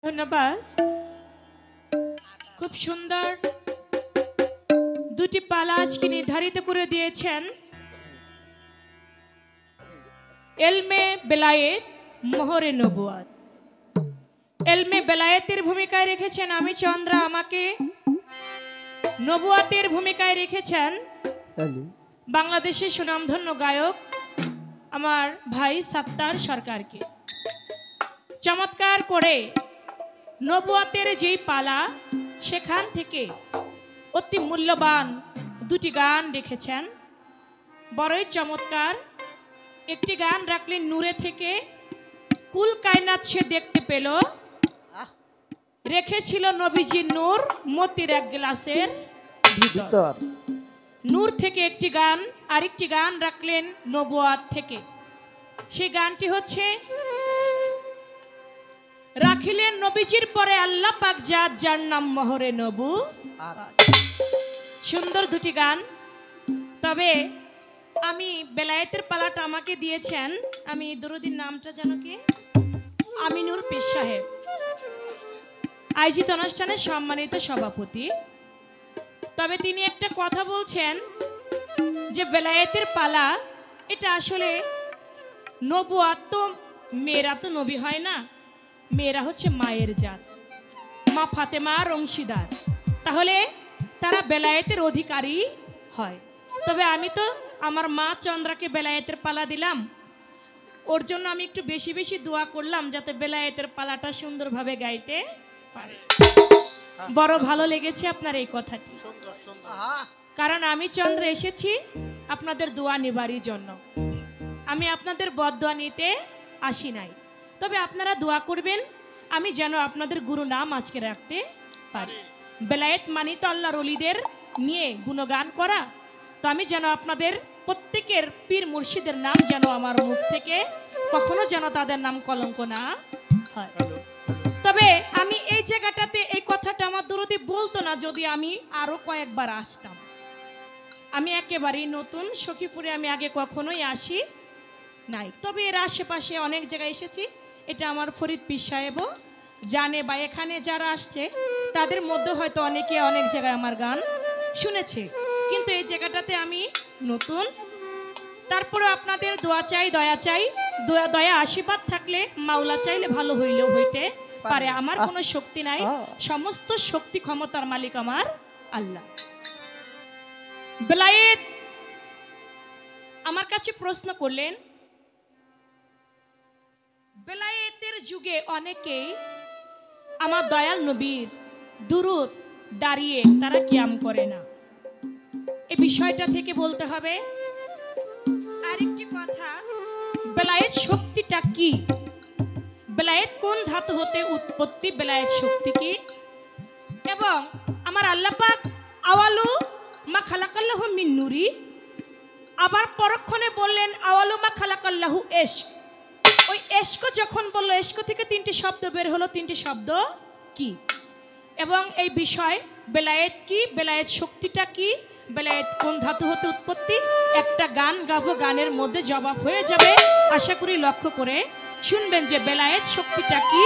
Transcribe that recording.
ধন্যবাদ। খুব সুন্দর দুটি পালা আজকে নির্ধারিত করে দিয়েছেন এলমে বেলায়েত মোহরে নবুয়াত। এলমে বেলায়েতের ভূমিকায় রেখেছেন আমি চন্দ্রা, আমাকে নবুয়াতের ভূমিকায় রেখেছেন বাংলাদেশের সুনামধন্য গায়ক আমার ভাই সাত্তার সরকারকে। চমৎকার করে নবুয়াতের যেই পালা সেখান থেকে অতি মূল্যবান দুটি গান রেখেছেন, বড়ই চমৎকার। একটি গান রাখলেন নূরে থেকে, কুল কায়নাত সে দেখতে পেল, রেখেছিল নবীজির নূর মতির এক গ্লাসের ভিতর। নূর থেকে একটি গান, আরেকটি গান রাখলেন নবুয়াত থেকে। সেই গানটি হচ্ছে রাখিলেন নবীজির পরে আল্লাহ পাক জাত যার নাম মোহরে নবু। সুন্দর দুটি গান। তবে আমি বেলায়েতের পালাটা আমাকে দিয়েছেন, আমি দরুদির নামটা জানো কি, আমিনুর পীর সাহেব, আয়োজিত অনুষ্ঠানের সম্মানিত সভাপতি। তবে তিনি একটা কথা বলছেন যে বেলায়েতের পালা এটা আসলে নবুয়াত, তো মেয়েরা তো নবী হয় না, মেয়েরা হচ্ছে মায়ের জাত, মা ফাতেমার অংশীদার, তাহলে তারা বেলায়েতের অধিকারী হয়। তবে আমি তো আমার মা চন্দ্রাকে বেলায়েতের পালা দিলাম, ওর জন্য আমি একটু বেশি বেশি দোয়া করলাম যাতে বেলায়েতের পালাটা সুন্দরভাবে গাইতে পারে। বড় ভালো লেগেছে আপনার এই কথাটি, কারণ আমি চন্দ্র এসেছি আপনাদের দোয়া নেবারই জন্য, আমি আপনাদের বদদোয়া নিতে আসি নাই। তবে আপনারা দোয়া করবেন আমি যেন আপনাদের গুরু নাম আজকে রাখতে পারি। বেলায়েত মানি তো আল্লাহর ওলিদের নিয়ে গুণগান করা, তো আমি যেন আপনাদের প্রত্যেকের পীর মুর্শিদের নাম যেন আমার মুখ থেকে কখনো যেন তাদের নাম কলঙ্ক না হয়। তবে আমি এই জায়গাটাতে এই কথাটা আমার দরদি বলতো না যদি আমি আরো কয়েকবার আসতাম। আমি একেবারেই নতুন, সখীপুরে আমি আগে কখনোই আসি নাই, তবে এর আশেপাশে অনেক জায়গায় এসেছি। এটা আমার ফরিদ পীর সাহেবও জানে, বা এখানে যারা আসছে তাদের মধ্যে হয়তো অনেকে অনেক জায়গায় আমার গান শুনেছে, কিন্তু এই জায়গাটাতে আমি নতুন। তারপরে আপনাদের দোয়া চাই, দয়া চাই, দয়া আশীর্বাদ থাকলে মাওলা চাইলে ভালো হইলেও হইতে পারে। আমার কোনো শক্তি নাই, সমস্ত শক্তি ক্ষমতার মালিক আমার আল্লাহ। বেলায়েত আমার কাছে প্রশ্ন করলেন, বেলায়েতের যুগে অনেকেই আমার দয়াল নবীর দুরূদ দাঁড়িয়ে তারা কিয়াম করে না, এই বিষয়টা থেকে বলতে হবে। আরেকটি কথা, বেলায়েত শক্তিটা কি, বেলায়েত কোন ধাতু হতে উৎপত্তি, বেলায়েত শক্তি কি, এবং আমার আল্লাহ পাক আওয়ালু মা খালাকাল্লাহু মিন নূরি, আবার পরক্ষণে বললেন আওয়ালু মা খালাকাল্লাহু ইশক। ওই এশক যখন বললো, এশক থেকে তিনটি শব্দ বের হলো, তিনটি শব্দ কি, এবং এই বিষয় বেলায়েত কি, বেলায়েত শক্তিটা কি, বেলায়েত কোন ধাতু হতে উৎপত্তি, একটা গান গাবো, গানের মধ্যে জবাব হয়ে যাবে। আশা করি লক্ষ্য করে শুনবেন যে বেলায়েত শক্তিটা কি।